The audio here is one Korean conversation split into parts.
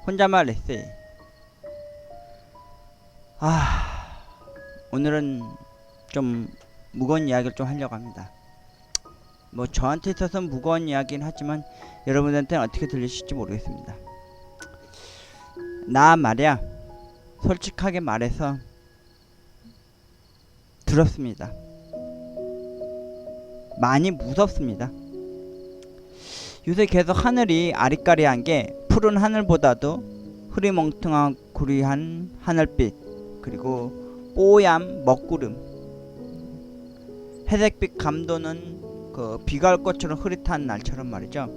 혼자말 에세이. 오늘은 좀 무거운 이야기를 좀 하려고 합니다. 뭐 저한테 있어서는 무거운 이야기긴 하지만 여러분들한테는 어떻게 들리실지 모르겠습니다. 나 말이야, 솔직하게 말해서 두렵습니다. 많이 무섭습니다. 요새 계속 하늘이 아리까리한 게 푸른 하늘보다도 흐리멍텅구리한 하늘빛, 그리고 뽀얀 먹구름, 회색빛 감도는 그 비가 올 것처럼 흐릿한 날처럼 말이죠.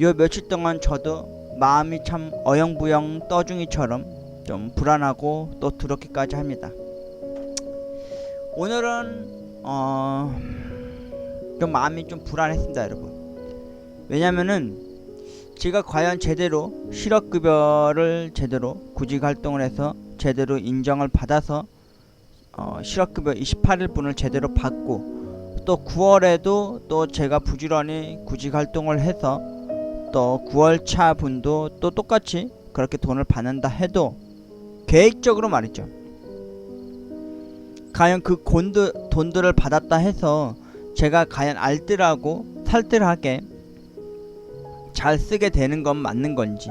요 며칠 동안 저도 마음이 참 어영부영 떠중이처럼 좀 불안하고 또 두렵기까지 합니다. 오늘은 좀 마음이 좀 불안했습니다, 여러분. 왜냐면은 제가 과연 제대로 실업급여를 제대로 구직활동을 해서 제대로 인정을 받아서 실업급여 28일분을 제대로 받고, 또 9월에도 또 제가 부지런히 구직활동을 해서 또 9월차 분도 또 똑같이 그렇게 돈을 받는다 해도 계획적으로 말이죠, 과연 그 돈들을 받았다 해서 제가 과연 알뜰하고 살뜰하게 잘 쓰게 되는 건 맞는 건지.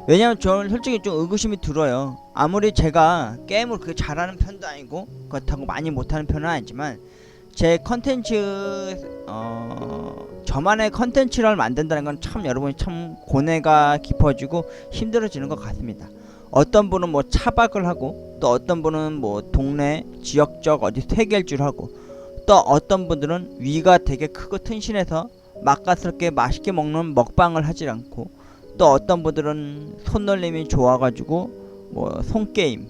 왜냐면 저는 솔직히 좀 의구심이 들어요. 아무리 제가 게임을 그렇게 잘하는 편도 아니고 그렇다고 많이 못하는 편은 아니지만 제 컨텐츠 저만의 컨텐츠를 만든다는 건 참 여러분이 참 고뇌가 깊어지고 힘들어지는 것 같습니다. 어떤 분은 뭐 차박을 하고, 또 어떤 분은 뭐 동네 지역적 어디 세계일주를 하고, 또 어떤 분들은 위가 되게 크고 튼실해서 맛깔스럽게 맛있게 먹는 먹방을 하질 않고, 또 어떤 분들은 손놀림이 좋아가지고 뭐 손게임,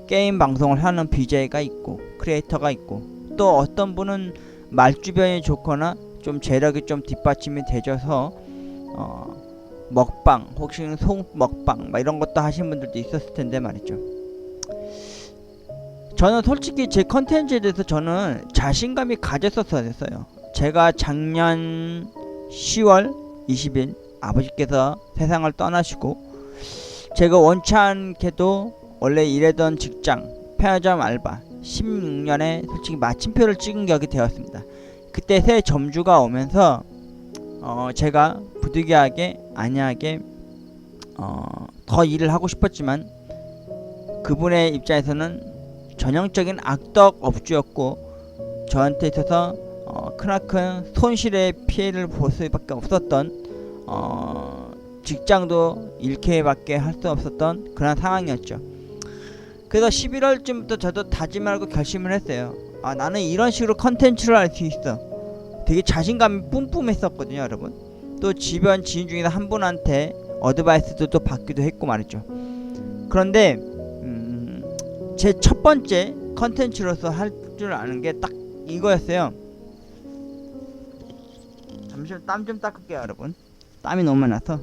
게임 방송을 하는 BJ가 있고 크리에이터가 있고, 또 어떤 분은 말주변이 좋거나 좀 재력이 좀 뒷받침이 되져서 먹방, 혹시 송먹방 막 이런 것도 하신 분들도 있었을 텐데 말이죠. 저는 솔직히 제 컨텐츠에 대해서 저는 자신감이 가졌었어야 됐어요. 제가 작년 10월 20일 아버지께서 세상을 떠나시고, 제가 원치 않게도 원래 일하던 직장 편의점 알바 16년에 솔직히 마침표를 찍은 격이 되었습니다. 그때 새 점주가 오면서 제가 부득이하게 안이하게 더 일을 하고 싶었지만 그분의 입장에서는 전형적인 악덕 업주였고, 저한테 있어서 크나큰 손실의 피해를 볼 수밖에 없었던, 직장도 잃게밖에 할 수 없었던 그런 상황이었죠. 그래서 11월쯤부터 저도 다짐하고 결심을 했어요. 나는 이런 식으로 컨텐츠를 할 수 있어. 되게 자신감이 뿜뿜했었거든요, 여러분. 또 주변 지인 중에서 한 분한테 어드바이스도 또 받기도 했고 말이죠. 그런데 제 첫 번째 컨텐츠로서 할 줄 아는 게 딱 이거였어요. 잠시만 땀 좀 닦을게요, 여러분. 땀이 너무 많이 나서.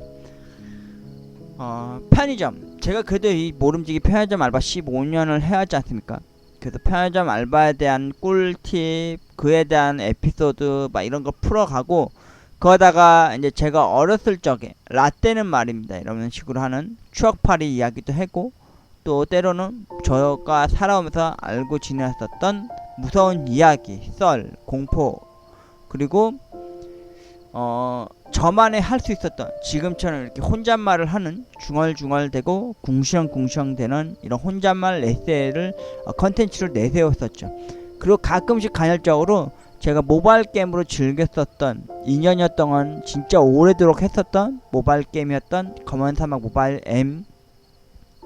편의점, 제가 그래도 이 모름지기 편의점 알바 15년을 해야지 않습니까? 그래서 편의점 알바에 대한 꿀팁, 그에 대한 에피소드 막 이런 거 풀어가고, 거기다가 이제 제가 어렸을 적에 라떼는 말입니다 이런 식으로 하는 추억팔이 이야기도 하고, 또 때로는 저가 살아오면서 알고 지냈었던 무서운 이야기, 썰, 공포, 그리고 저만의 할 수 있었던, 지금처럼 이렇게 혼잣말을 하는 중얼중얼대고 궁시렁궁시렁대는 이런 혼잣말 에세이를 컨텐츠를 내세웠었죠. 그리고 가끔씩 간헐적으로 제가 모바일 게임으로 즐겼었던 2년여 동안 진짜 오래도록 했었던 모바일 게임이었던 검은사막 모바일 M,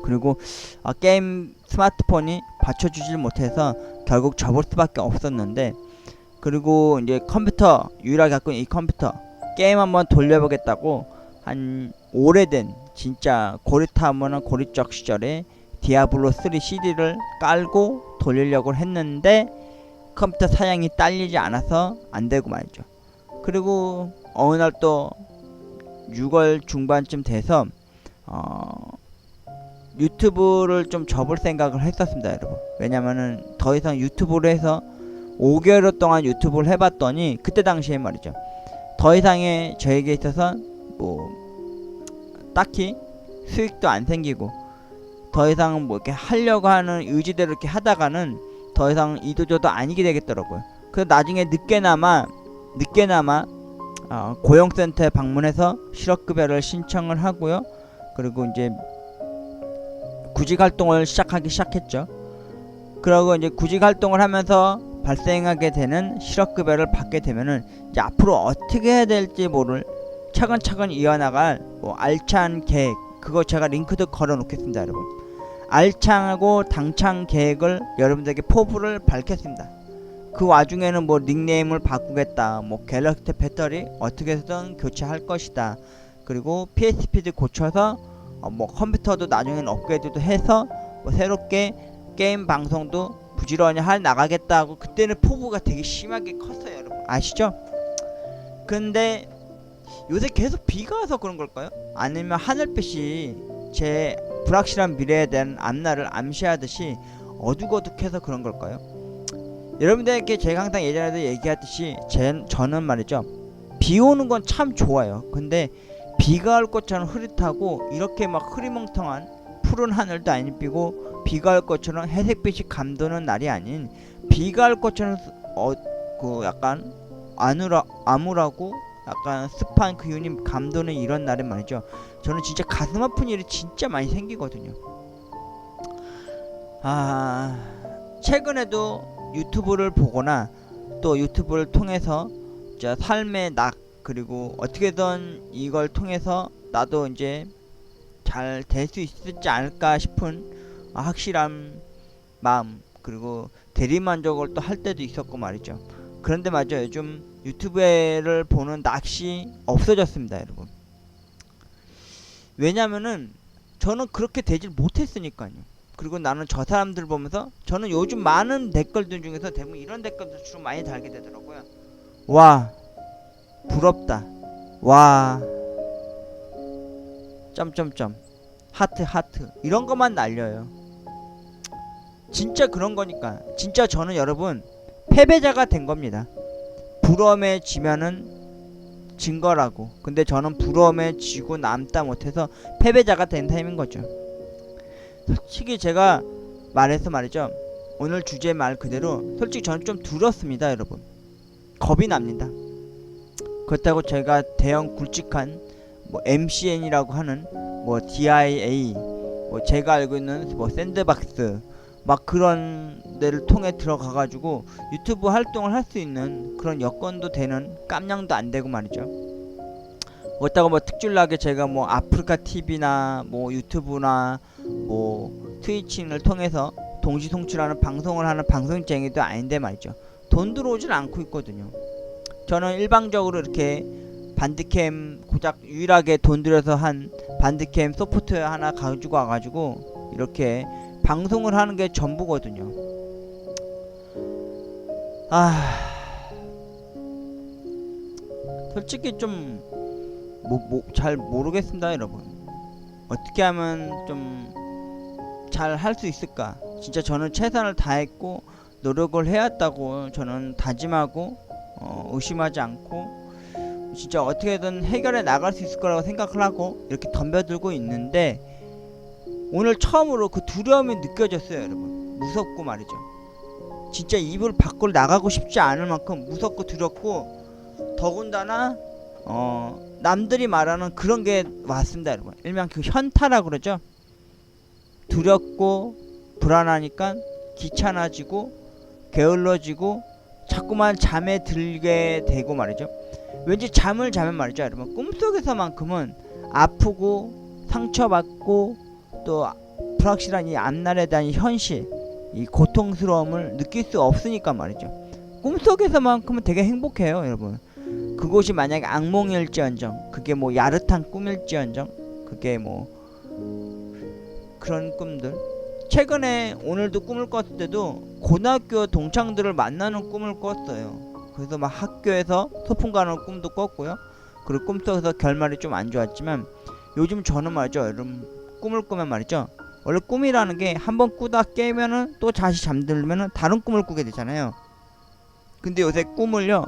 그리고 게임 스마트폰이 받쳐주질 못해서 결국 접을 수밖에 없었는데, 그리고 이제 컴퓨터, 유일하게 갖고 있는 이 컴퓨터 게임 한번 돌려보겠다고 한 오래된 진짜 고리타문한 고리적 시절에 디아블로 3 CD를 깔고 돌리려고 했는데 컴퓨터 사양이 딸리지 않아서 안되고 말이죠. 그리고 어느 날 또 6월 중반쯤 돼서 유튜브를 좀 접을 생각을 했었습니다, 여러분. 왜냐면은 더 이상 유튜브를 해서 5개월 동안 유튜브를 해봤더니, 그때 당시에 말이죠, 더 이상의 저에게 있어서 뭐 딱히 수익도 안 생기고 더 이상 뭐 이렇게 하려고 하는 의지대로 이렇게 하다가는 더 이상 이도저도 아니게 되겠더라고요. 그래서 나중에 늦게나마 고용센터에 방문해서 실업급여를 신청을 하고요. 그리고 이제 구직활동을 시작했죠. 그러고 이제 구직활동을 하면서 발생하게 되는 실업급여를 받게 되면은 이제 앞으로 어떻게 해야 될지 모를 차근차근 이어나갈 뭐 알찬 계획, 그거 제가 링크도 걸어 놓겠습니다, 여러분. 알창하고 당찬 계획을 여러분들에게 포부를 밝혔습니다. 그 와중에는 뭐 닉네임을 바꾸겠다, 뭐 갤럭시 배터리 어떻게 해서든 교체할 것이다, 그리고 PSP도 고쳐서 뭐 컴퓨터도 나중에는 업그레이드도 해서 뭐 새롭게 게임 방송도 부지런히 나가겠다 하고, 그때는 포부가 되게 심하게 컸어요, 여러분. 아시죠? 근데 요새 계속 비가 와서 그런 걸까요? 아니면 하늘빛이 제 불확실한 미래에 대한 앞날을 암시하듯이 어둑어둑해서 그런 걸까요? 여러분들에게 제가 항상 예전에도 얘기하듯이 저는 말이죠, 비 오는 건 참 좋아요. 근데 비가 올 것처럼 흐릿하고 이렇게 막 흐리멍텅한 푸른 하늘도 안 입히고 비가 올 것처럼 회색빛이 감도는 날이 아닌, 비가 올 것처럼 그 약간 암울하고 약간 습한 그 기운이 감도는 이런 날은 말이죠, 저는 진짜 가슴 아픈 일이 진짜 많이 생기거든요. 최근에도 유튜브를 보거나 또 유튜브를 통해서 진짜 삶의 그리고 어떻게든 이걸 통해서 나도 이제 잘 될 수 있지 않을까 싶은 확실한 마음, 그리고 대리만족을 또 할 때도 있었고 말이죠. 그런데 맞아요, 요즘 유튜브를 보는 낚시 없어졌습니다, 여러분. 왜냐면은 저는 그렇게 되질 못했으니까요. 그리고 나는 저 사람들 보면서 저는 요즘 많은 댓글들 중에서 대부분 이런 댓글들 주로 많이 달게 되더라고요. 와, 부럽다. 와, 점점점, 하트 이런 것만 날려요. 진짜 그런 거니까. 진짜 저는 여러분 패배자가 된 겁니다. 부러움에 지면은 진 거라고. 근데 저는 부러움에 지고 남다 못해서 패배자가 된 타임인 거죠. 솔직히 제가 말해서 말이죠, 오늘 주제 말 그대로 솔직히 저는 좀 두렵습니다, 여러분. 겁이 납니다. 그렇다고 제가 대형 굵직한 뭐 MCN이라고 하는 뭐 DIA, 뭐 제가 알고 있는 뭐 샌드박스 막 그런 데를 통해 들어가가지고 유튜브 활동을 할 수 있는 그런 여건도 되는 깜냥도 안 되고 말이죠. 그렇다고 뭐 특출나게 제가 뭐 아프리카 TV나 뭐 유튜브나 뭐 트위치를 통해서 동시 송출하는 방송을 하는 방송쟁이도 아닌데 말이죠. 돈 들어오질 않고 있거든요. 저는 일방적으로 이렇게 반디캠 고작 유일하게 돈 들여서 한 반디캠 소프트웨어 하나 가지고 와가지고 이렇게 방송을 하는 게 전부거든요. 솔직히 좀 잘 모르겠습니다, 여러분. 어떻게 하면 좀 잘 할 수 있을까? 진짜 저는 최선을 다했고 노력을 해왔다고 저는 다짐하고 의심하지 않고 진짜 어떻게든 해결해 나갈 수 있을 거라고 생각을 하고 이렇게 덤벼들고 있는데, 오늘 처음으로 그 두려움이 느껴졌어요, 여러분. 무섭고 말이죠. 진짜 이불 밖으로 나가고 싶지 않을 만큼 무섭고 두렵고, 더군다나 남들이 말하는 그런 게 왔습니다, 여러분. 일명 그 현타라고 그러죠. 두렵고 불안하니까 귀찮아지고 게을러지고 자꾸만 잠에 들게 되고 말이죠. 왠지 잠을 자면 말이죠, 여러분, 꿈속에서만큼은 아프고 상처받고 또 불확실한 이 앞날에 대한 현실, 이 고통스러움을 느낄 수 없으니까 말이죠. 꿈속에서만큼은 되게 행복해요, 여러분. 그곳이 만약에 악몽일지언정, 그게 뭐 야릇한 꿈일지언정, 그게 뭐 그런 꿈들. 최근에 오늘도 꿈을 꿨을 때도 고등학교 동창들을 만나는 꿈을 꿨어요. 그래서 막 학교에서 소풍 가는 꿈도 꿨고요. 그리고 꿈속에서 결말이 좀 안 좋았지만, 요즘 저는 말이죠, 여러분, 꿈을 꾸면 말이죠, 원래 꿈이라는 게 한번 꾸다 깨면은 또 다시 잠들면은 다른 꿈을 꾸게 되잖아요. 근데 요새 꿈을요,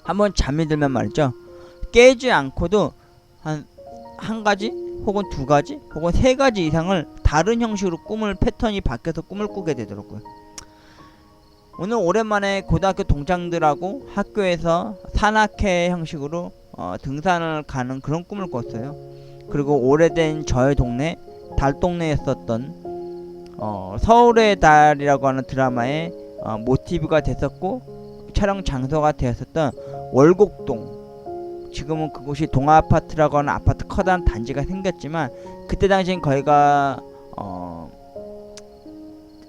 한번 잠이 들면 말이죠, 깨지 않고도 한 가지 혹은 두 가지 혹은 세 가지 이상을 다른 형식으로 꿈을 패턴이 바뀌어서 꿈을 꾸게 되더라고요. 오늘 오랜만에 고등학교 동창들하고 학교에서 산악회 형식으로 등산을 가는 그런 꿈을 꿨어요. 그리고 오래된 저의 동네 달동네였었던 서울의 달이라고 하는 드라마의 모티브가 됐었고 촬영 장소가 되었었던 월곡동, 지금은 그곳이 동아아파트라고 하는 아파트 커다란 단지가 생겼지만 그때 당시엔 거기가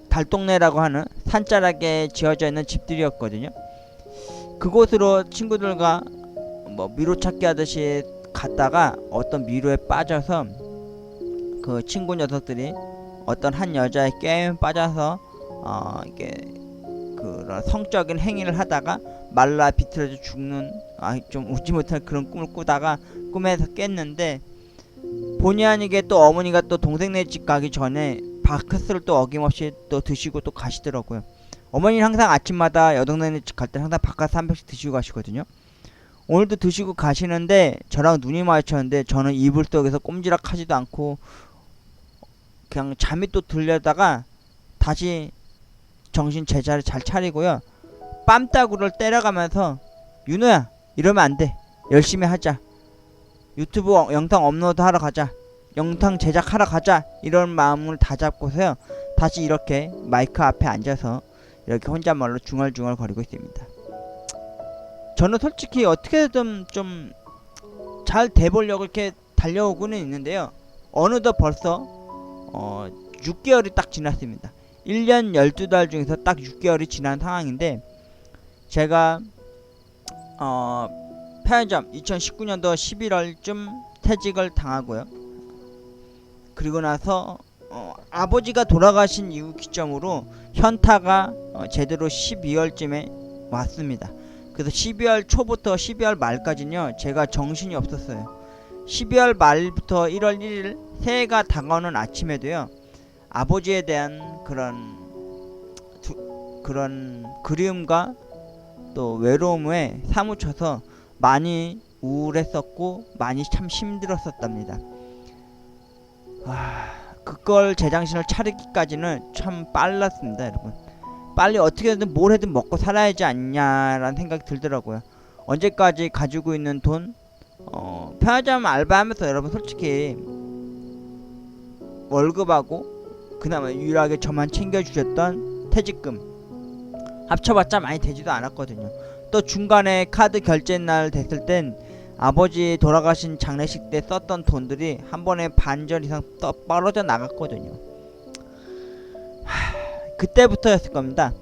달동네라고 하는 산자락에 지어져 있는 집들이었거든요. 그곳으로 친구들과 뭐 미로찾기 하듯이 갔다가 어떤 미로에 빠져서 그 친구 녀석들이 어떤 한 여자의 게임에 빠져서 이게 그런 성적인 행위를 하다가 말라 비틀어져 죽는 좀 웃지 못할 그런 꿈을 꾸다가 꿈에서 깼는데, 본의 아니게 또 어머니가 또 동생네 집 가기 전에 바크스를 또 어김없이 또 드시고 또 가시더라고요. 어머니는 항상 아침마다 여동생네 집 갈 때 항상 바카스 한 병씩 드시고 가시거든요. 오늘도 드시고 가시는데 저랑 눈이 마주쳤는데 저는 이불 속에서 꼼지락하지도 않고 그냥 잠이 또 들려다가 다시 정신 제자리 잘 차리고요, 뺨따구를 때려가면서 윤호야 이러면 안돼, 열심히 하자, 유튜브 영상 업로드 하러 가자, 영상 제작하러 가자, 이런 마음을 다잡고서요 다시 이렇게 마이크 앞에 앉아서 이렇게 혼잣말로 중얼중얼 거리고 있습니다. 저는 솔직히 어떻게든 좀 잘 돼보려고 이렇게 달려오고는 있는데요, 어느덧 벌써 6개월이 딱 지났습니다. 1년 12달 중에서 딱 6개월이 지난 상황인데, 제가 편의점 2019년도 11월쯤 퇴직을 당하고요. 그리고 나서 아버지가 돌아가신 이후 기점으로 현타가 제대로 12월쯤에 왔습니다. 그래서 12월 초부터 12월 말까지는요 제가 정신이 없었어요. 12월 말부터 1월 1일 새해가 다가오는 아침에도요, 아버지에 대한 그런 그리움과 또 외로움에 사무쳐서 많이 우울했었고 많이 참 힘들었었답니다. 그걸 제정신을 차리기까지는 참 빨랐습니다, 여러분. 빨리 어떻게든 뭘 해든 먹고 살아야지 않냐라는 생각이 들더라고요. 언제까지 가지고 있는 돈, 편의점 알바하면서 여러분 솔직히 월급하고 그나마 유일하게 저만 챙겨주셨던 퇴직금 합쳐봤자 많이 되지도 않았거든요. 또 중간에 카드 결제 날 됐을 땐 아버지 돌아가신 장례식 때 썼던 돈들이 한 번에 반절 이상 떨어져 나갔거든요. 그때부터였을 겁니다.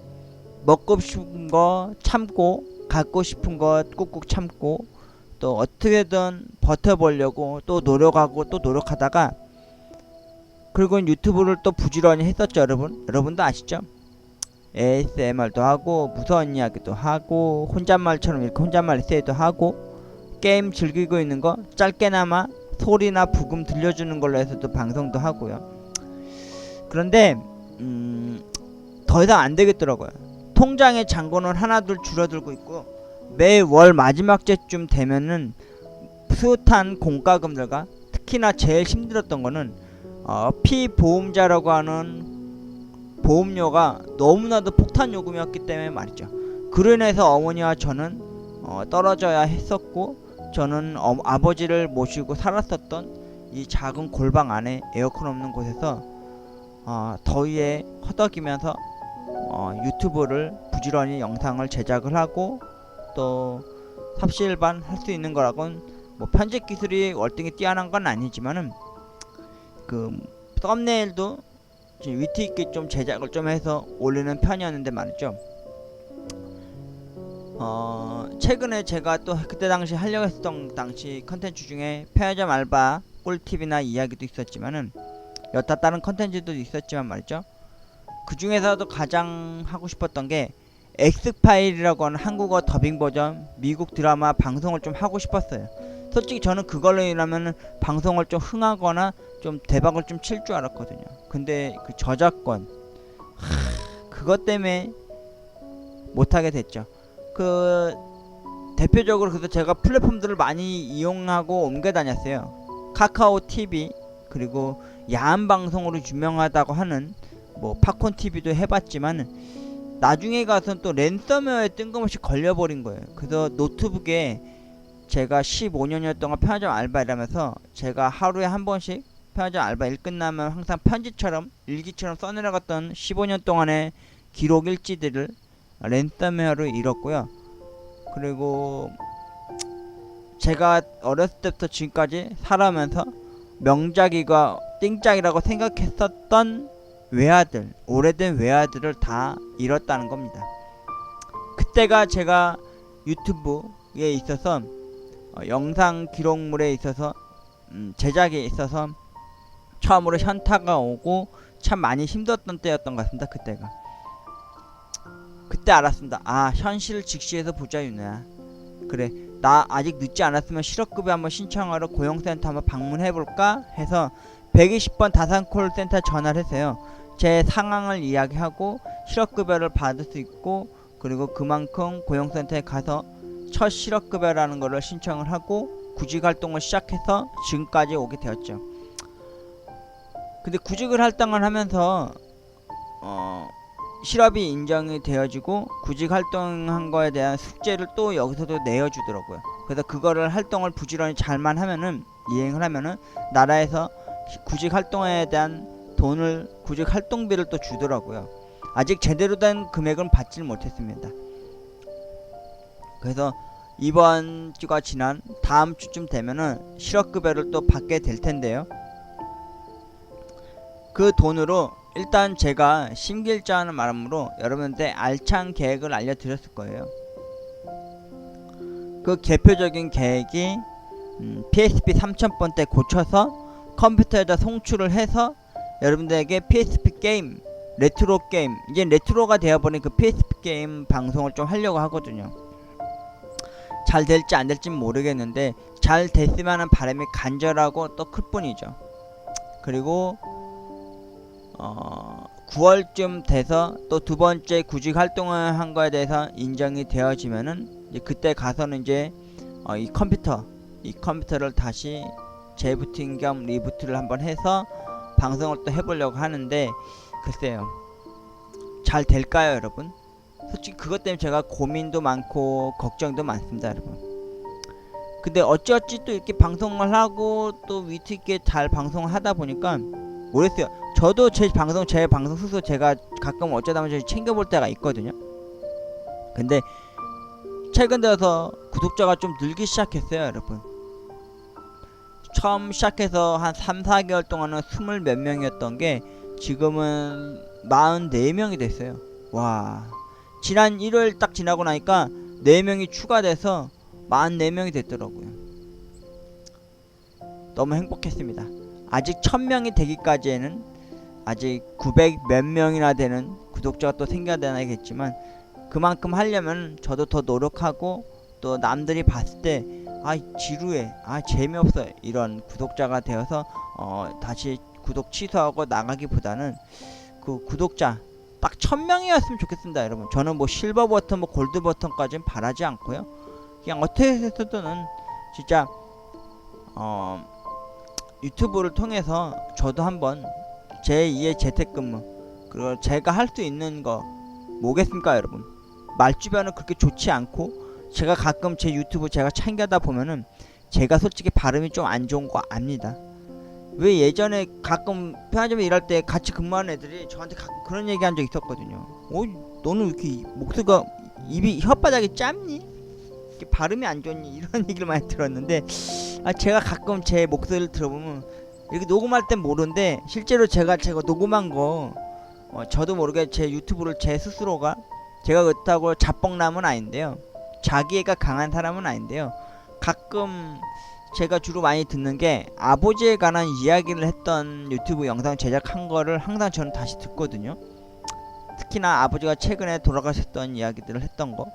먹고 싶은 거 참고, 갖고 싶은 거 꾹꾹 참고, 또 어떻게든 버텨보려고 또 노력하고 또 노력하다가, 그리고 유튜브를 또 부지런히 했었죠. 여러분도 아시죠? ASMR도 하고 무서운 이야기도 하고 혼잣말처럼 이렇게 혼잣말 에세이도 하고 게임 즐기고 있는 거 짧게나마 소리나 부금 들려주는 걸로 해서도 방송도 하고요. 그런데 더 이상 안 되겠더라고요. 통장의 잔고는 하나둘 줄어들고 있고 매월 마지막 주쯤 되면은 숱한 공과금들과 특히나 제일 힘들었던 거는 피보험자라고 하는 보험료가 너무나도 폭탄 요금이었기 때문에 말이죠. 그로 인해서 어머니와 저는 떨어져야 했었고, 저는 아버지를 모시고 살았었던 이 작은 골방 안에 에어컨 없는 곳에서 더위에 허덕이면서 유튜브를 부지런히 영상을 제작을 하고 또 삽시일반 할 수 있는 거라곤 뭐 편집 기술이 월등히 뛰어난 건 아니지만은 그 썸네일도 위트 있게 좀 제작을 좀 해서 올리는 편이었는데 말이죠. 최근에 제가 또 그때 당시 하려고 했던 당시 컨텐츠 중에 편의점 알바 꿀팁이나 이야기도 있었지만은 여타 다른 컨텐츠도 있었지만 말이죠. 그 중에서도 가장 하고 싶었던 게 엑스파일이라고 하는 한국어 더빙 버전 미국 드라마 방송을 좀 하고 싶었어요. 솔직히 저는 그걸로 인하면 방송을 좀 흥하거나 좀 대박을 좀 칠 줄 알았거든요. 근데 그 저작권 그것 때문에 못하게 됐죠. 그 대표적으로 그래서 제가 플랫폼들을 많이 이용하고 옮겨 다녔어요. 카카오 TV, 그리고 야한 방송으로 유명하다고 하는 뭐 팝콘 TV도 해봤지만 나중에 가서는 또 랜섬웨어에 뜬금없이 걸려버린 거예요. 그래서 노트북에 제가 15년여 동안 편의점 알바를 하면서 제가 하루에 한 번씩 편의점 알바 일 끝나면 항상 편지처럼 일기처럼 써내려갔던 15년 동안의 기록 일지들을 랜섬웨어로 잃었고요. 그리고 제가 어렸을 때부터 지금까지 살아오면서 명작이가 띵작이라고 생각했었던 외화들, 오래된 외화들을 다 잃었다는 겁니다. 그때가 제가 유튜브에 있어서 영상 기록물에 있어서 제작에 있어서 처음으로 현타가 오고 참 많이 힘들었던 때였던 것 같습니다. 그때 알았습니다. 아, 현실을 직시해서 보자 윤호야. 그래, 나 아직 늦지 않았으면 실업급여 한번 신청하러 고용센터 한번 방문해볼까 해서 120번 다산콜센터 전화를 했어요. 제 상황을 이야기하고 실업급여를 받을 수 있고, 그리고 그만큼 고용센터에 가서 첫 실업급여라는 거를 신청을 하고 구직활동을 시작해서 지금까지 오게 되었죠. 근데 구직을 활동을 하면서 실업이 인정이 되어지고 구직 활동한 거에 대한 숙제를 또 여기서도 내어주더라고요. 그래서 그거를 활동을 부지런히 잘만 하면은, 이행을 하면은 나라에서 구직 활동에 대한 돈을, 구직 활동비를 또 주더라고요. 아직 제대로 된 금액은 받질 못했습니다. 그래서 이번 주가 지난 다음 주쯤 되면은 실업급여를 또 받게 될 텐데요. 그 돈으로 일단 제가 심길자하는 마음으로 여러분한테 알찬 계획을 알려드렸을 거예요. 그 대표적인 계획이 PSP 3000번대 고쳐서 컴퓨터에다 송출을 해서 여러분들에게 PSP 게임, 레트로 게임, 이제 레트로가 되어버린 그 PSP 게임 방송을 좀 하려고 하거든요. 잘 될지 안 될지는 모르겠는데 잘 됐으면 하는 바람이 간절하고 또 클 뿐이죠. 그리고 9월쯤 돼서 또 두 번째 구직 활동을 한 거에 대해서 인정이 되어지면은 이제 그때 가서는 이제 이 컴퓨터를 다시 재부팅 겸 리부트를 한번 해서 방송을 또 해보려고 하는데, 글쎄요, 잘 될까요 여러분? 솔직히 그것 때문에 제가 고민도 많고 걱정도 많습니다 여러분. 근데 어찌어찌 또 이렇게 방송을 하고 또 위트 있게 잘 방송을 하다 보니까 모르겠어요. 저도 제 방송 스스로 제가 가끔 어쩌다 보면 챙겨볼 때가 있거든요. 근데 최근 들어서 구독자가 좀 늘기 시작했어요 여러분. 처음 시작해서 한 3-4개월 동안은 20 몇 명이었던 게 지금은 44명이 됐어요. 와, 지난 일요일 딱 지나고 나니까 4명이 추가돼서 44명이 됐더라고요. 너무 행복했습니다. 아직 1000명이 되기까지에는 아직 900 몇 명이나 되는 구독자가 또 생겨야 되겠지만, 그만큼 하려면 저도 더 노력하고 또 남들이 봤을 때 아 지루해, 아 재미없어, 이런 구독자가 되어서 다시 구독 취소하고 나가기보다는 그 구독자 딱 1000명이었으면 좋겠습니다 여러분. 저는 뭐 실버 버튼 뭐 골드 버튼까지는 바라지 않고요. 그냥 어떻게 해서든 진짜 유튜브를 통해서 저도 한번 제2의 재택근무, 그리고 제가 할 수 있는 거 뭐겠습니까 여러분. 말주변은 그렇게 좋지 않고, 제가 가끔 제 유튜브 제가 챙겨다 보면은 제가 솔직히 발음이 좀 안 좋은 거 압니다. 왜 예전에 가끔 편의점에 일할 때 같이 근무하는 애들이 저한테 가끔 그런 얘기 한 적 있었거든요. 너는 왜 이렇게 목소리가, 입이 혓바닥이 짧니? 이렇게 발음이 안 좋니? 이런 얘기를 많이 들었는데, 제가 가끔 제 목소리를 들어보면 이렇게 녹음할 땐 모르는데 실제로 제가 녹음한 거 저도 모르게 제 유튜브를 제 스스로가, 제가 그렇다고 자뻑남은 아닌데요, 자기애가 강한 사람은 아닌데요, 가끔 제가 주로 많이 듣는 게 아버지에 관한 이야기를 했던 유튜브 영상 제작한 거를 항상 저는 다시 듣거든요. 특히나 아버지가 최근에 돌아가셨던 이야기들을 했던 거,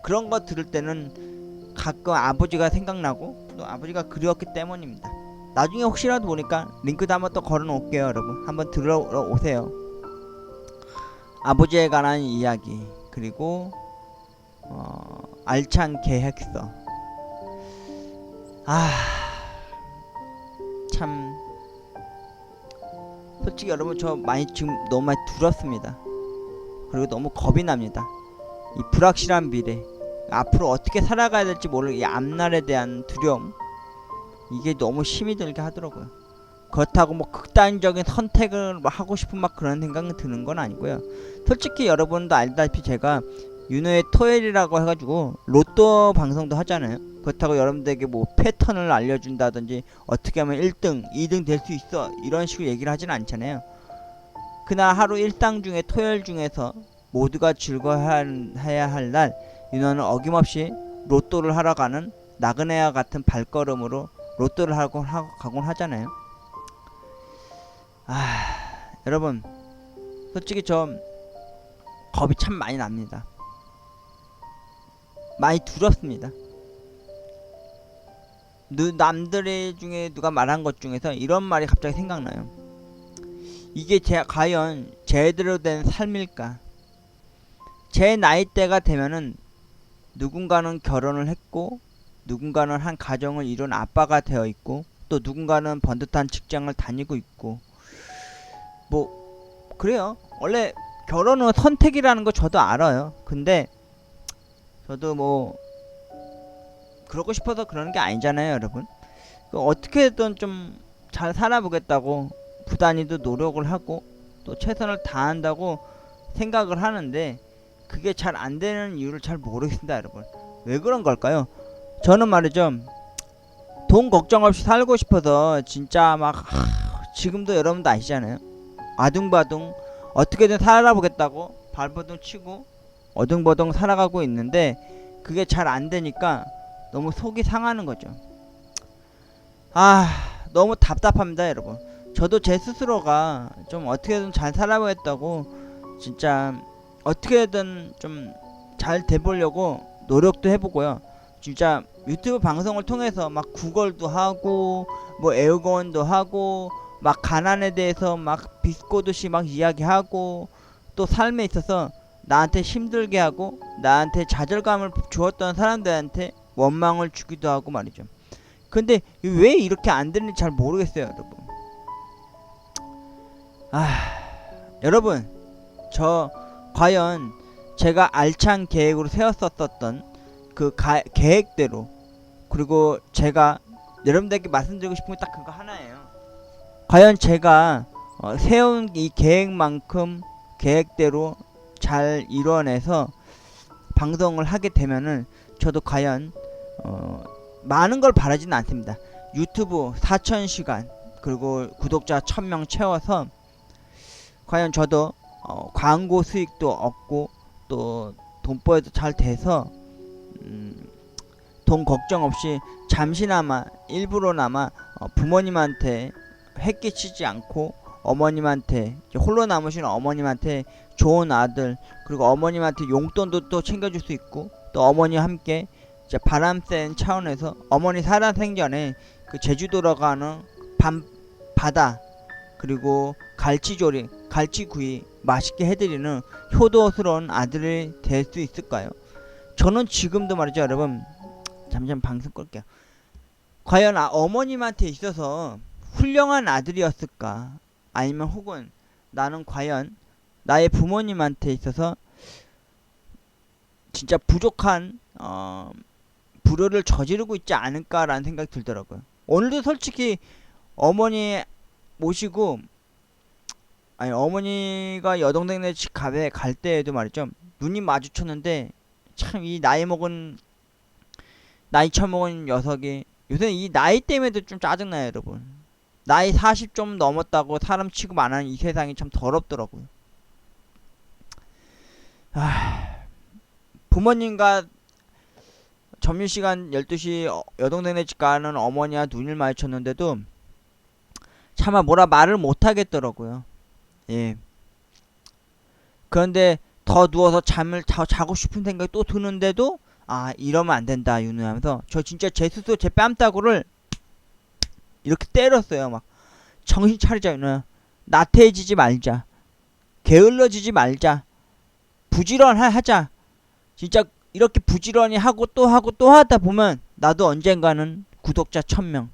그런 거 들을 때는 가끔 아버지가 생각나고 또 아버지가 그리웠기 때문입니다. 나중에 혹시라도 보니까 링크도 한번 또 걸어 놓을게요 여러분. 한번 들어오세요. 아버지에 관한 이야기, 그리고 알찬 계획서. 참 솔직히 여러분 저 많이 지금 너무 많이 두렵습니다. 그리고 너무 겁이 납니다. 이 불확실한 미래, 앞으로 어떻게 살아가야 될지 모를 이 앞날에 대한 두려움, 이게 너무 힘이 들게 하더라고요. 그렇다고 뭐 극단적인 선택을 뭐 하고 싶은 막 그런 생각이 드는 건 아니고요. 솔직히 여러분도 알다시피 제가 윤호의 토요일이라고 해가지고 로또 방송도 하잖아요. 그렇다고 여러분들에게 뭐 패턴을 알려준다든지 어떻게 하면 1등, 2등 될 수 있어 이런 식으로 얘기를 하진 않잖아요. 그날 하루 일당 중에 토요일 중에서 모두가 즐거워해야 할 날, 윤호는 어김없이 로또를 하러 가는 나그네와 같은 발걸음으로 로또를 하곤 하잖아요. 여러분 솔직히 저 겁이 참 많이 납니다. 많이 두렵습니다. 남들의 중에 누가 말한 것 중에서 이런 말이 갑자기 생각나요. 이게 과연 제대로 된 삶일까? 제 나이대가 되면은 누군가는 결혼을 했고, 누군가는 한 가정을 이룬 아빠가 되어 있고, 또 누군가는 번듯한 직장을 다니고 있고, 뭐 그래요. 원래 결혼은 선택이라는 거 저도 알아요. 근데 저도 뭐 그러고 싶어서 그러는 게 아니잖아요, 여러분. 어떻게든 좀 잘 살아보겠다고 부단히도 노력을 하고 또 최선을 다한다고 생각을 하는데, 그게 잘 안 되는 이유를 잘 모르겠습니다, 여러분. 왜 그런 걸까요? 저는 말이죠, 돈 걱정 없이 살고 싶어서 진짜 막 지금도 여러분도 아시잖아요. 아둥바둥 어떻게든 살아보겠다고 발버둥 치고 어둥버둥 살아가고 있는데, 그게 잘 안 되니까 너무 속이 상하는 거죠. 너무 답답합니다, 여러분. 저도 제 스스로가 좀 어떻게든 잘 살아보겠다고 진짜 어떻게든 좀 잘 돼보려고 노력도 해보고요. 진짜 유튜브 방송을 통해서 막 구걸도 하고 뭐 애국원도 하고 막 가난에 대해서 막 비꼬듯이 막 이야기하고, 또 삶에 있어서 나한테 힘들게 하고 나한테 좌절감을 주었던 사람들한테 원망을 주기도 하고 말이죠. 근데 왜 이렇게 안 되는지 잘 모르겠어요, 여러분. 여러분, 저 과연 제가 알찬 계획으로 세웠었던 그 계획대로, 그리고 제가 여러분들에게 말씀드리고 싶은 게 딱 그거 하나예요. 과연 제가 세운 이 계획만큼 계획대로 잘 이뤄내서 방송을 하게 되면은 저도 과연 많은 걸 바라지는 않습니다. 유튜브 4,000시간 그리고 구독자 1,000명 채워서 과연 저도 광고 수익도 얻고 또 돈벌이도 잘 돼서 돈 걱정 없이 잠시나마 일부러나마 부모님한테 획기치지 않고, 어머님한테 홀로 남으신 어머님한테 좋은 아들, 그리고 어머님한테 용돈도 또 챙겨줄 수 있고, 또 어머니와 함께 바람 쐬는 차원에서 어머니 살아생전에 그 제주도로 가는 바다, 그리고 갈치조림, 갈치구이 맛있게 해드리는 효도스러운 아들이 될 수 있을까요? 저는 지금도 말이죠, 여러분. 잠시만 방송 끌게요. 과연 어머님한테 있어서 훌륭한 아들이었을까? 아니면 혹은 나는 과연 나의 부모님한테 있어서 진짜 부족한 불효를 저지르고 있지 않을까라는 생각이 들더라고요. 오늘도 솔직히 어머니 모시고, 아니 어머니가 여동생네 집 갈 때에도 말이죠, 눈이 마주쳤는데 참 이 나이 처먹은 녀석이, 요새 이 나이 때문에도 좀 짜증나요, 여러분. 나이 40 좀 넘었다고 사람 취급 안 하는 이 세상이 참 더럽더라고요. 부모님과 점심시간 12시 여동생네 집 가는 어머니와 눈을 마주쳤는데도 차마 뭐라 말을 못하겠더라고요. 예. 그런데 더 누워서 잠을 자고 싶은 생각이 또 드는데도 이러면 안 된다, 윤우 하면서 저 진짜 제 스스로 제 뺨따구를 이렇게 때렸어요. 막 정신 차리자, 윤우야. 나태해지지 말자, 게을러지지 말자, 부지런하자. 진짜 이렇게 부지런히 하고 또 하고 또 하다 보면 나도 언젠가는 구독자 1000명,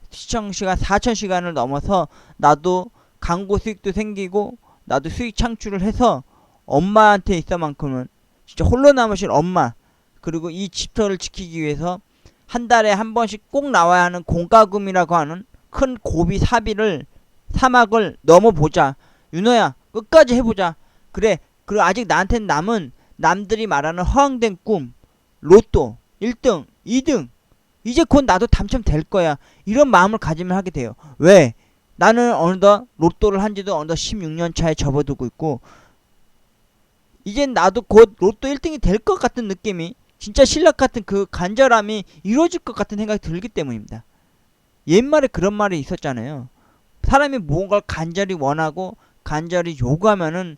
시청시간 4000시간을 넘어서 나도 광고 수익도 생기고 나도 수익 창출을 해서 엄마한테 있어만큼은 진짜 홀로 남으신 엄마, 그리고 이 집터를 지키기 위해서 한 달에 한 번씩 꼭 나와야 하는 공과금이라고 하는 큰 고비 사막을 넘어보자. 윤호야, 끝까지 해보자. 그래, 그리고 아직 나한테는 남은 남들이 말하는 허황된 꿈, 로또 1등 2등, 이제 곧 나도 당첨될 거야, 이런 마음을 가지면 하게 돼요. 왜? 나는 어느덧 로또를 한지도 어느덧 16년 차에 접어들고 있고, 이젠 나도 곧 로또 1등이 될 것 같은 느낌이, 진짜 신락 같은 그 간절함이 이루어질 것 같은 생각이 들기 때문입니다. 옛말에 그런 말이 있었잖아요. 사람이 무언가를 간절히 원하고 간절히 요구하면은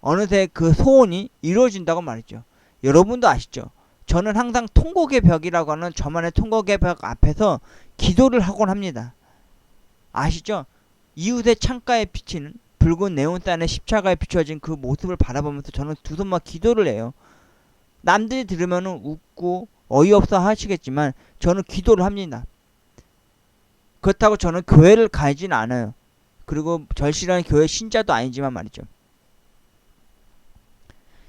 어느새 그 소원이 이루어진다고 말이죠. 여러분도 아시죠? 저는 항상 통곡의 벽이라고 하는 저만의 통곡의 벽 앞에서 기도를 하곤 합니다. 아시죠? 이웃의 창가에 비치는 붉은 네온산의 십자가에 비춰진 그 모습을 바라보면서 저는 두 손만 기도를 해요. 남들이 들으면은 웃고 어이없어 하시겠지만 저는 기도를 합니다. 그렇다고 저는 교회를 가진 않아요. 그리고 절실한 교회 신자도 아니지만 말이죠.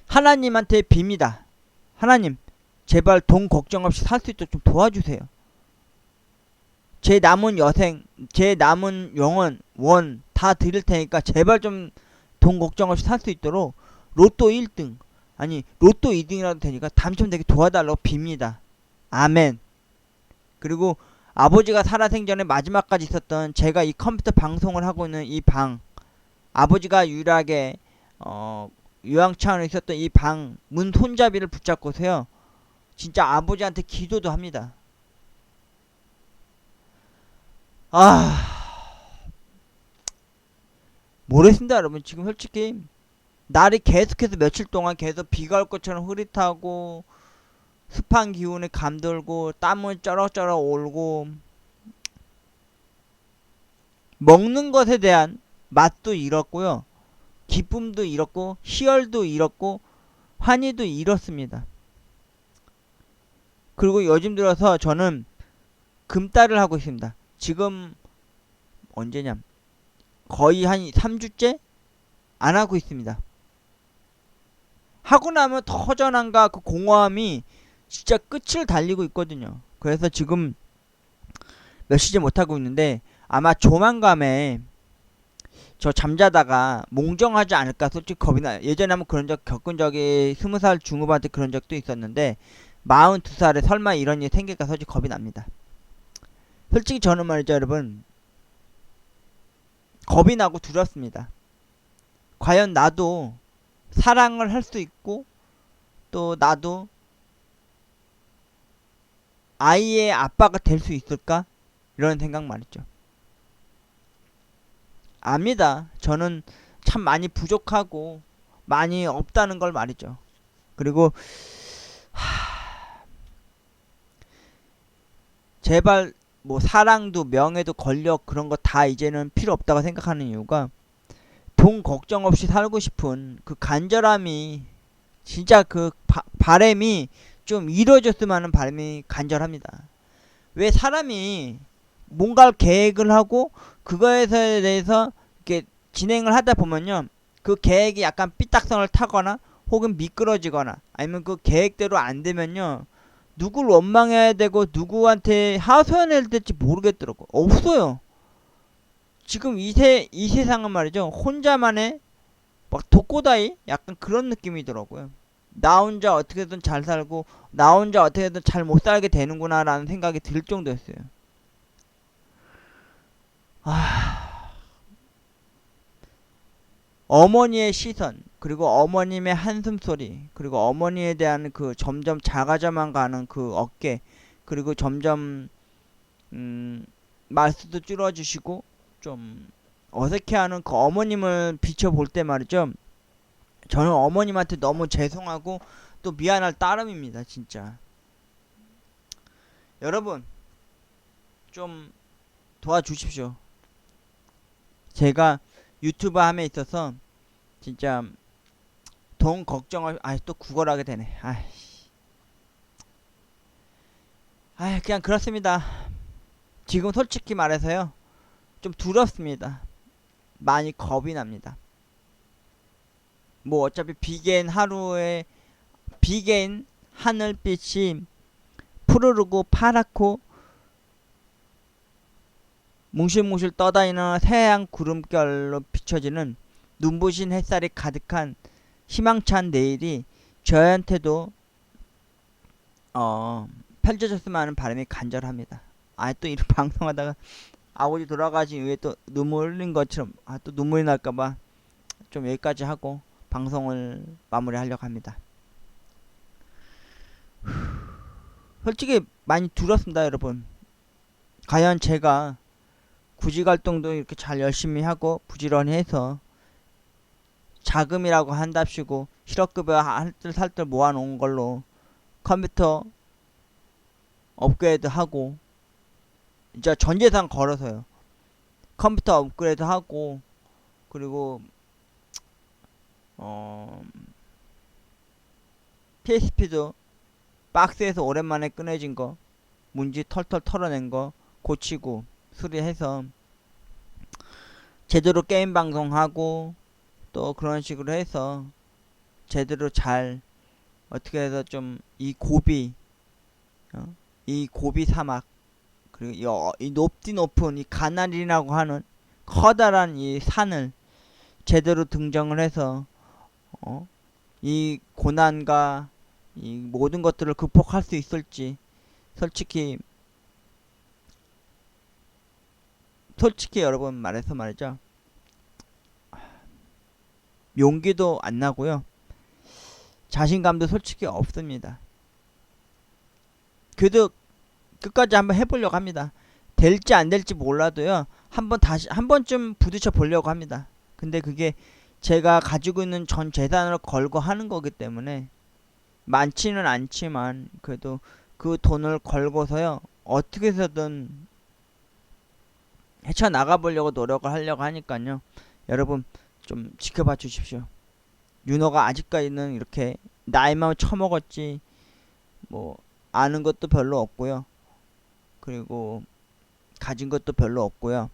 하나님한테 빕니다. 하나님, 제발 돈 걱정 없이 살 수 있도록 좀 도와주세요. 제 남은 여생, 제 남은 영혼, 원 다 드릴 테니까 제발 좀 돈 걱정 없이 살 수 있도록 로또 1등, 아니 로또 2등이라도 되니까 당첨되게 도와달라고 빕니다. 아멘. 그리고 아버지가 살아생전에 마지막까지 있었던, 제가 이 컴퓨터 방송을 하고 있는 이 방, 아버지가 유일하게 요양차 안에 있었던 이 방 문 손잡이를 붙잡고서요, 진짜 아버지한테 기도도 합니다. 모르겠습니다 여러분. 지금 솔직히 날이 계속해서 며칠 동안 계속 비가 올 것처럼 흐릿하고 습한 기운에 감돌고 땀을 쩌럭쩌럭 올고, 먹는 것에 대한 맛도 잃었고요, 기쁨도 잃었고, 희열도 잃었고, 환희도 잃었습니다. 그리고 요즘 들어서 저는 금달을 하고 있습니다. 지금 언제냐, 거의 한 3주째 안 하고 있습니다. 하고 나면 더 허전함과 그 공허함이 진짜 끝을 달리고 있거든요. 그래서 지금 며칠째 못하고 있는데, 아마 조만간에 저 잠자다가 몽정하지 않을까 솔직히 겁이 나요. 예전에 한번 그런 적 겪은 적이 20살 중후반때 그런 적도 있었는데, 42살에 설마 이런 일이 생길까 솔직히 겁이 납니다. 솔직히 저는 말이죠 여러분, 겁이 나고 두렵습니다. 과연 나도 사랑을 할 수 있고, 또 나도 아이의 아빠가 될 수 있을까? 이런 생각 말이죠. 압니다. 저는 참 많이 부족하고 많이 없다는 걸 말이죠. 그리고 제발 뭐 사랑도 명예도 권력 그런 거 다 이제는 필요 없다고 생각하는 이유가, 돈 걱정 없이 살고 싶은 그 간절함이, 진짜 그 바람이 좀 이루어졌으면 하는 바람이 간절합니다. 왜 사람이 뭔가를 계획을 하고 그거에 대해서 이렇게 진행을 하다 보면요, 그 계획이 약간 삐딱선을 타거나 혹은 미끄러지거나 아니면 그 계획대로 안 되면요, 누굴 원망해야 되고 누구한테 하소연해야 될지 모르겠더라고. 없어요. 지금 이 세상은 말이죠, 혼자만의 막 독고다이 약간 그런 느낌이더라고요. 나 혼자 어떻게든 잘 살고 나 혼자 어떻게든 잘 못 살게 되는구나 라는 생각이 들 정도였어요. 어머니의 시선, 그리고 어머님의 한숨소리, 그리고 어머니에 대한 그 점점 작아져만 가는 그 어깨, 그리고 점점 말수도 줄어주시고 좀 어색해하는 그 어머님을 비춰볼 때 말이죠, 저는 어머님한테 너무 죄송하고 또 미안할 따름입니다. 진짜 여러분 좀 도와주십시오. 제가 유튜브 함에 있어서 진짜 돈 걱정을, 또 국어를 하게 되네. 그냥 그렇습니다. 지금 솔직히 말해서요, 좀 두렵습니다. 많이 겁이 납니다. 뭐 어차피 비개인 하늘빛이 푸르르고 파랗고 뭉실뭉실 떠다니는 새하얀 구름결로 비춰지는 눈부신 햇살이 가득한 희망찬 내일이 저한테도 펼쳐졌으면 하는 바람이 간절합니다. 또 이런 방송하다가 아버지 돌아가신 이후에 또 눈물 흘린 것처럼 또 눈물이 날까봐 좀 여기까지 하고 방송을 마무리하려고 합니다. 솔직히 많이 두렵습니다, 여러분. 과연 제가 구직활동도 이렇게 잘 열심히 하고 부지런히 해서 자금이라고 한답시고 실업급여 할뜰살뜰 모아놓은 걸로 컴퓨터 업그레이드 하고 진짜 전재산 걸어서요. 컴퓨터 업그레이드 하고 그리고 PSP도 박스에서 오랜만에 꺼내진 거 문지 털털 털어낸 거 고치고 수리해서 제대로 게임 방송하고 또 그런 식으로 해서 제대로 잘 어떻게 해서 좀 이 고비 사막 그리고 이 높은 이 가나린이라고 하는 커다란 이 산을 제대로 등정을 해서 이 고난과 이 모든 것들을 극복할 수 있을지 솔직히 여러분 말해서 말이죠. 용기도 안 나고요. 자신감도 솔직히 없습니다. 그래도 끝까지 한번 해보려고 합니다. 될지 안 될지 몰라도요. 한 번쯤 부딪혀 보려고 합니다. 근데 그게 제가 가지고 있는 전 재산을 걸고 하는 거기 때문에 많지는 않지만 그래도 그 돈을 걸고서요. 어떻게 해서든 헤쳐나가 보려고 노력을 하려고 하니까요. 여러분 좀 지켜봐 주십시오. 윤호가 아직까지는 이렇게 나이만 처먹었지 뭐 아는 것도 별로 없고요. 그리고 가진 것도 별로 없고요.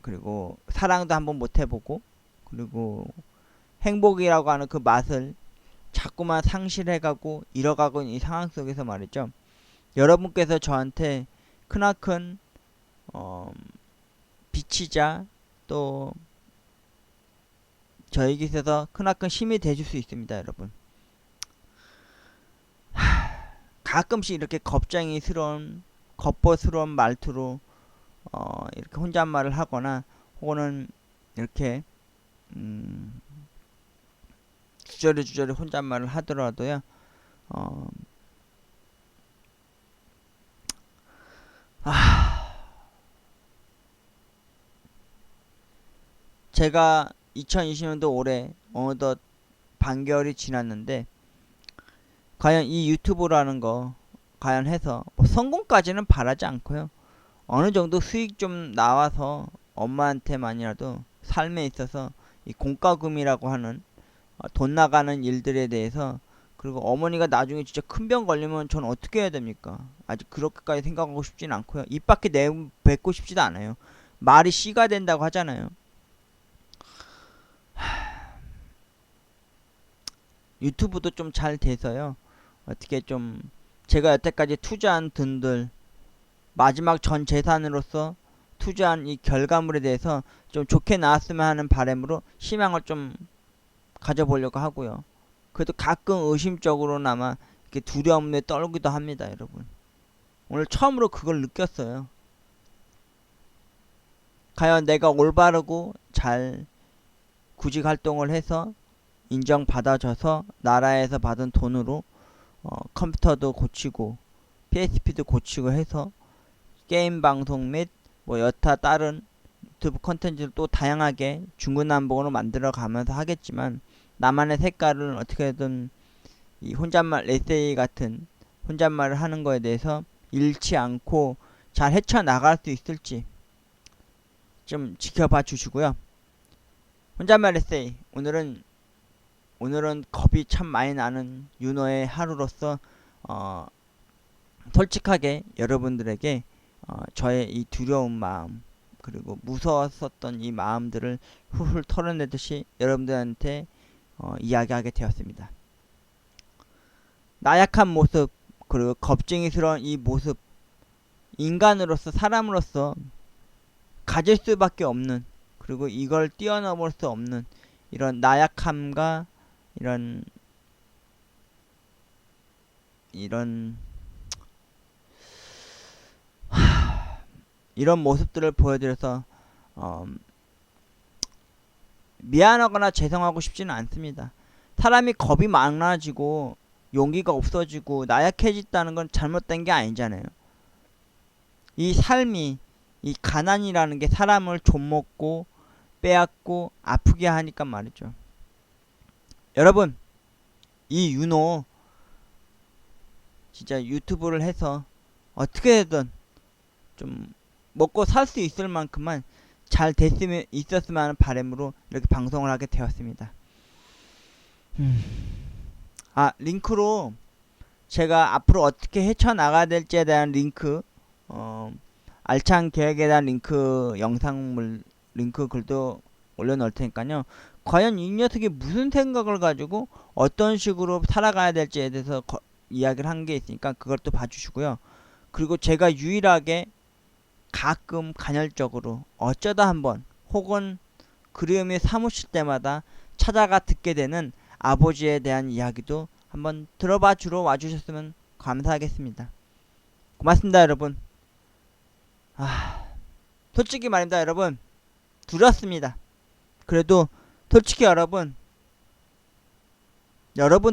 그리고 사랑도 한번 못 해보고 그리고 행복이라고 하는 그 맛을 자꾸만 상실해가고 잃어가고 있는 이 상황 속에서 말이죠. 여러분께서 저한테 크나큰 빛이자 또 저에게 있어서 크나큰 힘이 되줄 수 있습니다, 여러분. 가끔씩 이렇게 겉보스러운 말투로 이렇게 혼잣말을 하거나 혹은 이렇게 주저리 혼잣말을 하더라도요. 제가 2020년도 올해 어느덧 반개월이 지났는데 과연 이 유튜브라는 거 과연 해서 뭐 성공까지는 바라지 않고요. 어느 정도 수익 좀 나와서 엄마한테만이라도 삶에 있어서 이 공과금이라고 하는 돈 나가는 일들에 대해서 그리고 어머니가 나중에 진짜 큰 병 걸리면 전 어떻게 해야 됩니까? 아직 그렇게까지 생각하고 싶진 않고요. 입 밖에 내뱉고 싶지도 않아요. 말이 씨가 된다고 하잖아요. 유튜브도 좀 잘 돼서요. 어떻게 좀 제가 여태까지 투자한 돈들 마지막 전 재산으로서 투자한 이 결과물에 대해서 좀 좋게 나왔으면 하는 바람으로 희망을 좀 가져보려고 하고요. 그래도 가끔 의심적으로나마 이렇게 두려움에 떨기도 합니다, 여러분. 오늘 처음으로 그걸 느꼈어요. 과연 내가 올바르고 잘 구직 활동을 해서 인정받아줘서 나라에서 받은 돈으로 컴퓨터도 고치고 PSP도 고치고 해서 게임 방송 및 뭐 여타 다른 유튜브 컨텐츠를 또 다양하게 중구난방으로 만들어 가면서 하겠지만 나만의 색깔을 어떻게든 이 혼잣말 에세이 같은 혼잣말을 하는 거에 대해서 잃지 않고 잘 헤쳐나갈 수 있을지 좀 지켜봐 주시고요. 혼잣말 에세이 오늘은 겁이 참 많이 나는 윤호의 하루로서 솔직하게 여러분들에게 저의 이 두려운 마음 그리고 무서웠었던 이 마음들을 훌훌 털어내듯이 여러분들한테 이야기하게 되었습니다. 나약한 모습 그리고 겁쟁이스러운 이 모습, 인간으로서 사람으로서 가질 수밖에 없는, 그리고 이걸 뛰어넘을 수 없는 이런 나약함과 이런 이런 모습들을 보여드려서 미안하거나 죄송하고 싶지는 않습니다. 사람이 겁이 많아지고 용기가 없어지고 나약해졌다는 건 잘못된 게 아니잖아요. 이 삶이, 이 가난이라는 게 사람을 좀먹고 빼앗고 아프게 하니까 말이죠. 여러분, 이 윤호 진짜 유튜브를 해서 어떻게든 좀 먹고 살 수 있을 만큼만 잘 됐으면 있었으면 하는 바람으로 이렇게 방송을 하게 되었습니다. 링크로 제가 앞으로 어떻게 헤쳐나가야 될지에 대한 링크, 알찬 계획에 대한 링크 영상물, 링크 글도 올려놓을 테니까요. 과연 이 녀석이 무슨 생각을 가지고 어떤 식으로 살아가야 될지에 대해서 이야기를 한 게 있으니까 그것도 봐주시고요. 그리고 제가 유일하게 가끔 간헐적으로 어쩌다 한번 혹은 그리움이 사무실 때마다 찾아가 듣게 되는 아버지에 대한 이야기도 한번 들어봐 주러 와주셨으면 감사하겠습니다. 고맙습니다, 여러분. 솔직히 말입니다, 여러분. 두렵습니다. 그래도 솔직히 여러분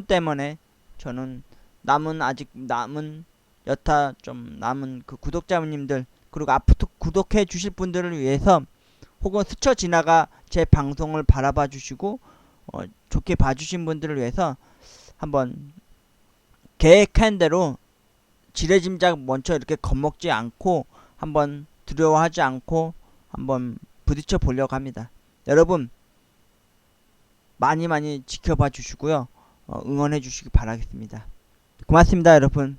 때문에 저는 아직 남은 여타 좀 남은 그 구독자님들 그리고 앞으로 구독해 주실 분들을 위해서 혹은 스쳐 지나가 제 방송을 바라봐 주시고 좋게 봐주신 분들을 위해서 한번 계획한 대로 지레짐작 먼저 이렇게 겁먹지 않고 한번 두려워하지 않고 한번 부딪혀 보려고 합니다. 여러분 많이 지켜봐 주시고요. 응원해 주시기 바라겠습니다. 고맙습니다, 여러분.